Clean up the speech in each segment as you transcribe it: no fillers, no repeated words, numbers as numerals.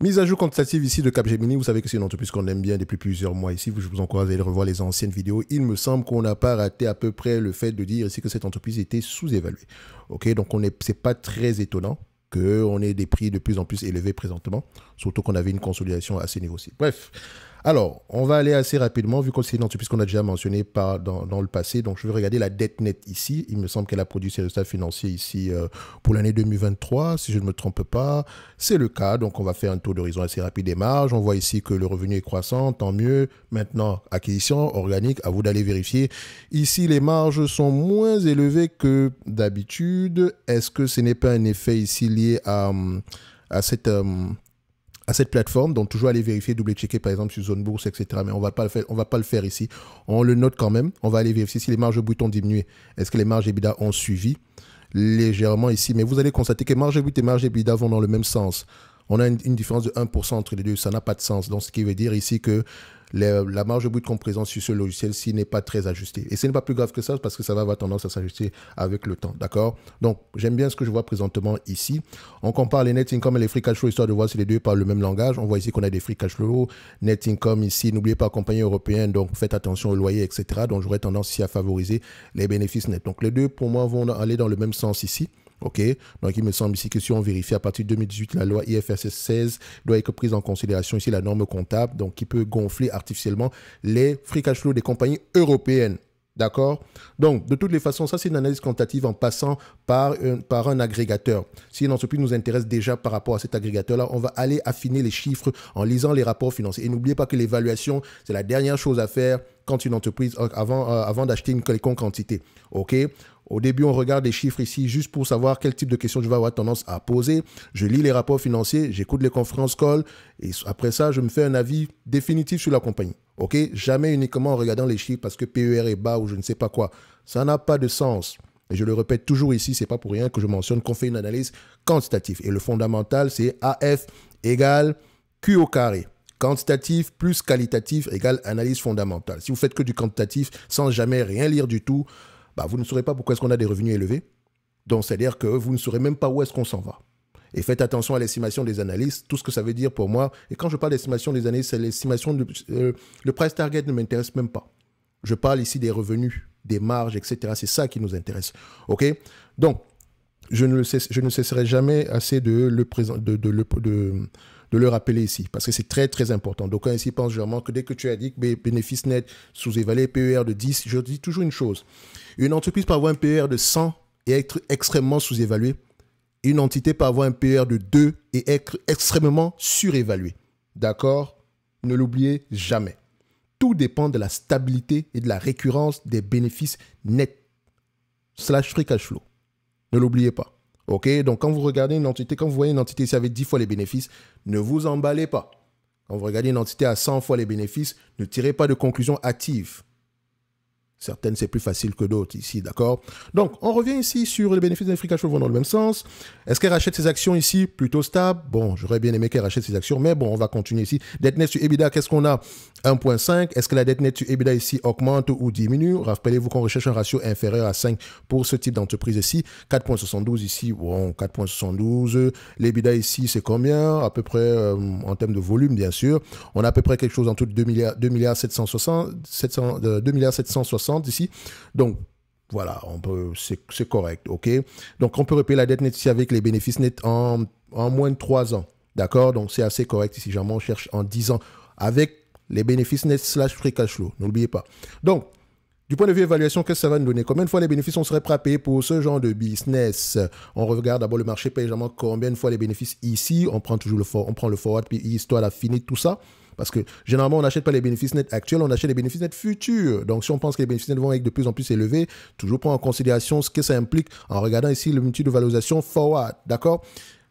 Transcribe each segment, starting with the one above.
Mise à jour quantitative ici de Capgemini. Vous savez que c'est une entreprise qu'on aime bien depuis plusieurs mois ici. Je vous encourage à aller revoir les anciennes vidéos. Il me semble qu'on n'a pas raté à peu près le fait de dire ici que cette entreprise était sous-évaluée. Ok, donc c'est pas très étonnant qu'on ait des prix de plus en plus élevés présentement, surtout qu'on avait une consolidation à ces niveaux-ci. Bref, alors, on va aller assez rapidement, vu que c'est une entreprise qu'on a déjà mentionné dans le passé. Donc, je vais regarder la dette nette ici. Il me semble qu'elle a produit ses résultats financiers ici pour l'année 2023, si je ne me trompe pas. C'est le cas, donc on va faire un tour d'horizon assez rapide des marges. On voit ici que le revenu est croissant, tant mieux. Maintenant, acquisition organique, à vous d'aller vérifier. Ici, les marges sont moins élevées que d'habitude. Est-ce que ce n'est pas un effet ici lié à cette plateforme, donc toujours aller vérifier, double-checker par exemple sur Zone Bourse, etc. Mais on va pas le faire ici. On le note quand même. On va aller vérifier si les marges brutes ont diminué. Est-ce que les marges EBITDA ont suivi légèrement ici? Mais vous allez constater que marge brute et marge EBITDA vont dans le même sens. On a une différence de 1% entre les deux. Ça n'a pas de sens. Donc, ce qui veut dire ici que la marge brute qu'on présente sur ce logiciel-ci n'est pas très ajustée. Et ce n'est pas plus grave que ça parce que ça va avoir tendance à s'ajuster avec le temps. D'accord? Donc, j'aime bien ce que je vois présentement ici. On compare les net income et les free cash flow histoire de voir si les deux parlent le même langage. On voit ici qu'on a des free cash flow, net income ici. N'oubliez pas, compagnie européenne, donc faites attention au loyer, etc. Donc, j'aurais tendance ici à favoriser les bénéfices nets. Donc, les deux, pour moi, vont aller dans le même sens ici. OK, donc il me semble ici que si on vérifie à partir de 2018, la loi IFRS 16 doit être prise en considération ici la norme comptable, donc qui peut gonfler artificiellement les free cash flow des compagnies européennes. D'accord? Donc, de toutes les façons, ça, c'est une analyse quantitative en passant par un agrégateur. Si une entreprise nous intéresse déjà par rapport à cet agrégateur-là, on va aller affiner les chiffres en lisant les rapports financiers. Et n'oubliez pas que l'évaluation, c'est la dernière chose à faire quand une entreprise, avant d'acheter une quelconque quantité. OK? Au début, on regarde les chiffres ici juste pour savoir quel type de questions je vais avoir tendance à poser. Je lis les rapports financiers, j'écoute les conférences call et après ça, je me fais un avis définitif sur la compagnie. OK? Jamais uniquement en regardant les chiffres parce que PER est bas ou je ne sais pas quoi. Ça n'a pas de sens. Et je le répète toujours ici, ce n'est pas pour rien que je mentionne qu'on fait une analyse quantitative. Et le fondamental, c'est AF égale Q au carré. Quantitatif plus qualitatif égale analyse fondamentale. Si vous faites que du quantitatif sans jamais rien lire du tout, vous ne saurez pas pourquoi est-ce qu'on a des revenus élevés. Donc, c'est-à-dire que vous ne saurez même pas où est-ce qu'on s'en va. Et faites attention à l'estimation des analystes, tout ce que ça veut dire pour moi. Et quand je parle d'estimation des analystes, c'est l'estimation le price target ne m'intéresse même pas. Je parle ici des revenus, des marges, etc. C'est ça qui nous intéresse. OK? Donc, je ne cesserai jamais assez de le rappeler ici, parce que c'est très, très important. Donc, quand ici pense généralement que dès que tu as dit que bénéfice net sous-évalué, PER de 10, je dis toujours une chose. Une entreprise peut avoir un PER de 100 et être extrêmement sous-évaluée. Une entité peut avoir un PER de 2 et être extrêmement surévaluée. D'accord? Ne l'oubliez jamais. Tout dépend de la stabilité et de la récurrence des bénéfices nets / free cash flow. Ne l'oubliez pas. OK? Donc, quand vous regardez une entité, quand vous voyez une entité ici avec 10 fois les bénéfices, ne vous emballez pas. Quand vous regardez une entité à 100 fois les bénéfices, ne tirez pas de conclusions hâtives. Certaines, c'est plus facile que d'autres ici, d'accord? Donc, on revient ici sur les bénéfices des free cash flow vont dans le même sens. Est-ce qu'elle rachète ses actions ici? Plutôt stable. Bon, j'aurais bien aimé qu'elle rachète ses actions, mais bon, on va continuer ici. Dette nette sur EBITDA, qu'est-ce qu'on a? 1,5. Est-ce que la dette nette sur EBITDA ici augmente ou diminue? Rappelez-vous qu'on recherche un ratio inférieur à 5 pour ce type d'entreprise ici. 4,72 ici, bon, 4,72. L'EBITDA ici, c'est combien? À peu près, en termes de volume, bien sûr. On a à peu près quelque chose entre 2 milliards 760 ici. Donc, voilà, c'est correct, OK? Donc, on peut repayer la dette nette ici avec les bénéfices nets en moins de 3 ans. D'accord? Donc, c'est assez correct ici. Généralement, on cherche en 10 ans avec les bénéfices nets / free cash flow. N'oubliez pas. Donc, du point de vue évaluation, qu'est-ce que ça va nous donner? Combien de fois les bénéfices on serait prêt à payer pour ce genre de business? On regarde d'abord le marché paye généralement combien de fois les bénéfices ici. On prend toujours le forward, puis histoire d'affiner tout ça. Parce que généralement, on n'achète pas les bénéfices nets actuels, on achète les bénéfices nets futurs. Donc, si on pense que les bénéfices nets vont être de plus en plus élevés, toujours prendre en considération ce que ça implique en regardant ici le multi de valorisation forward. D'accord?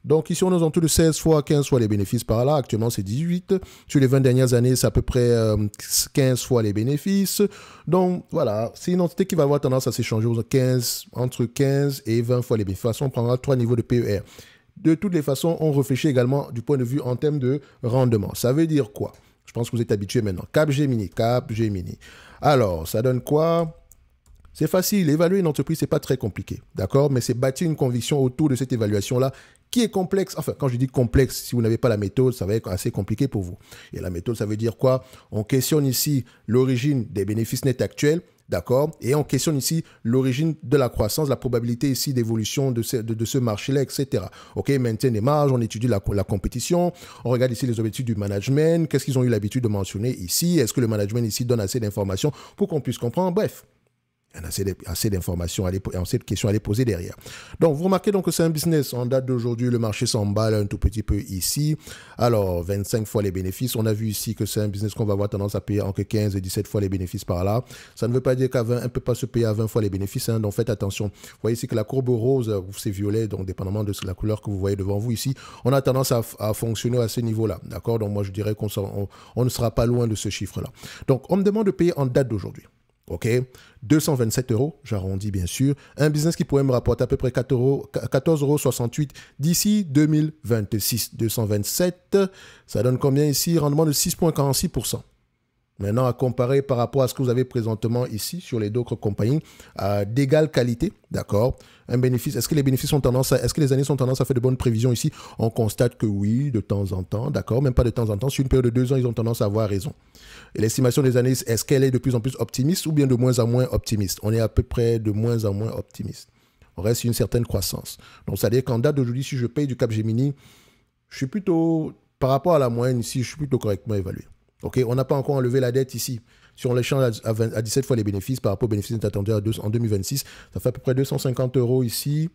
Donc, ici, on est aux alentours de 16 fois, 15 fois les bénéfices par là. Actuellement, c'est 18. Sur les 20 dernières années, c'est à peu près 15 fois les bénéfices. Donc, voilà, c'est une entité qui va avoir tendance à s'échanger entre 15 et 20 fois les bénéfices. De toute façon, on prendra 3 niveaux de PER. De toutes les façons, on réfléchit également du point de vue en termes de rendement. Ça veut dire quoi? Je pense que vous êtes habitués maintenant. Capgemini. Alors, ça donne quoi? C'est facile, évaluer une entreprise, c'est pas très compliqué, d'accord? Mais c'est bâtir une conviction autour de cette évaluation-là qui est complexe. Enfin, quand je dis complexe, si vous n'avez pas la méthode, ça va être assez compliqué pour vous. Et la méthode, ça veut dire quoi? On questionne ici l'origine des bénéfices nets actuels, d'accord? Et on questionne ici l'origine de la croissance, la probabilité ici d'évolution de ce marché-là, etc. OK, maintien des marges, on étudie la compétition, on regarde ici les objectifs du management, qu'est-ce qu'ils ont eu l'habitude de mentionner ici, est-ce que le management ici donne assez d'informations pour qu'on puisse comprendre? Bref. Il y a assez d'informations, assez de questions à les poser derrière. Donc, vous remarquez donc que c'est un business. En date d'aujourd'hui, le marché s'emballe un tout petit peu ici. Alors, 25 fois les bénéfices. On a vu ici que c'est un business qu'on va avoir tendance à payer entre 15 et 17 fois les bénéfices par là. Ça ne veut pas dire qu'à 20, on ne peut pas se payer à 20 fois les bénéfices. Hein, donc, faites attention. Vous voyez ici que la courbe rose, c'est violet, donc dépendamment de la couleur que vous voyez devant vous ici, on a tendance à fonctionner à ce niveau-là. D'accord? Donc, moi, je dirais qu'on ne sera pas loin de ce chiffre-là. Donc, on me demande de payer en date d'aujourd'hui. OK, 227 €, j'arrondis bien sûr. Un business qui pourrait me rapporter à peu près 14,68 € d'ici 2026. 227, ça donne combien ici? Rendement de 6,46%. Maintenant, à comparer par rapport à ce que vous avez présentement ici sur les d'autres compagnies d'égale qualité, d'accord? Un bénéfice, est-ce que les bénéfices ont tendance est-ce que les années sont tendance à faire de bonnes prévisions ici? On constate que oui, de temps en temps, d'accord? Même pas de temps en temps. Sur une période de 2 ans, ils ont tendance à avoir raison. Et l'estimation des années, est-ce qu'elle est de plus en plus optimiste ou bien de moins en moins optimiste? On est à peu près de moins en moins optimiste. On reste sur une certaine croissance. Donc, c'est-à-dire qu'en date d'aujourd'hui, si je paye du Capgemini, je suis plutôt, par rapport à la moyenne ici, je suis plutôt correctement évalué. OK, on n'a pas encore enlevé la dette ici. Si on l'échange à 17 fois les bénéfices par rapport aux bénéfices attendus en 2026, ça fait à peu près 250 € ici,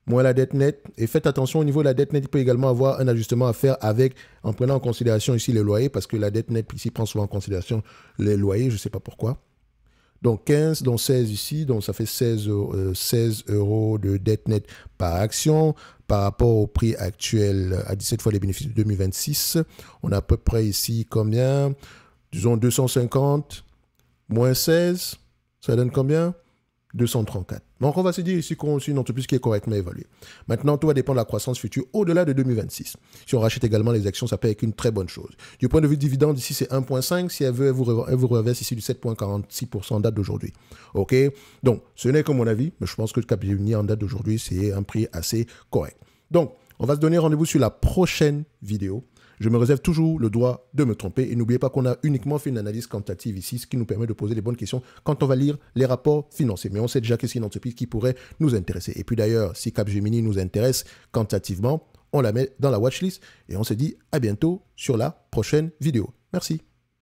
moins la dette nette. Et faites attention, au niveau de la dette nette, il peut également avoir un ajustement à faire en prenant en considération ici les loyers, parce que la dette nette ici prend souvent en considération les loyers, je ne sais pas pourquoi. Donc 15, donc 16 ici, donc ça fait 16 € de dette nette par action. Par rapport au prix actuel à 17 fois les bénéfices de 2026, on a à peu près ici combien? Disons 250 moins 16, ça donne combien? 234. Donc on va se dire ici qu'on est une entreprise qui est correctement évaluée. Maintenant, tout va dépendre de la croissance future au-delà de 2026. Si on rachète également les actions, ça peut être une très bonne chose. Du point de vue dividende, ici c'est 1,5. Si elle veut, elle vous reverse ici du 7,46% en date d'aujourd'hui. OK? Donc, ce n'est que mon avis, mais je pense que le Capgemini en date d'aujourd'hui, c'est un prix assez correct. Donc, on va se donner rendez-vous sur la prochaine vidéo. Je me réserve toujours le droit de me tromper. Et n'oubliez pas qu'on a uniquement fait une analyse quantitative ici, ce qui nous permet de poser les bonnes questions quand on va lire les rapports financiers. Mais on sait déjà que c'est une entreprise qui pourrait nous intéresser. Et puis d'ailleurs, si Capgemini nous intéresse quantitativement, on la met dans la watchlist. Et on se dit à bientôt sur la prochaine vidéo. Merci.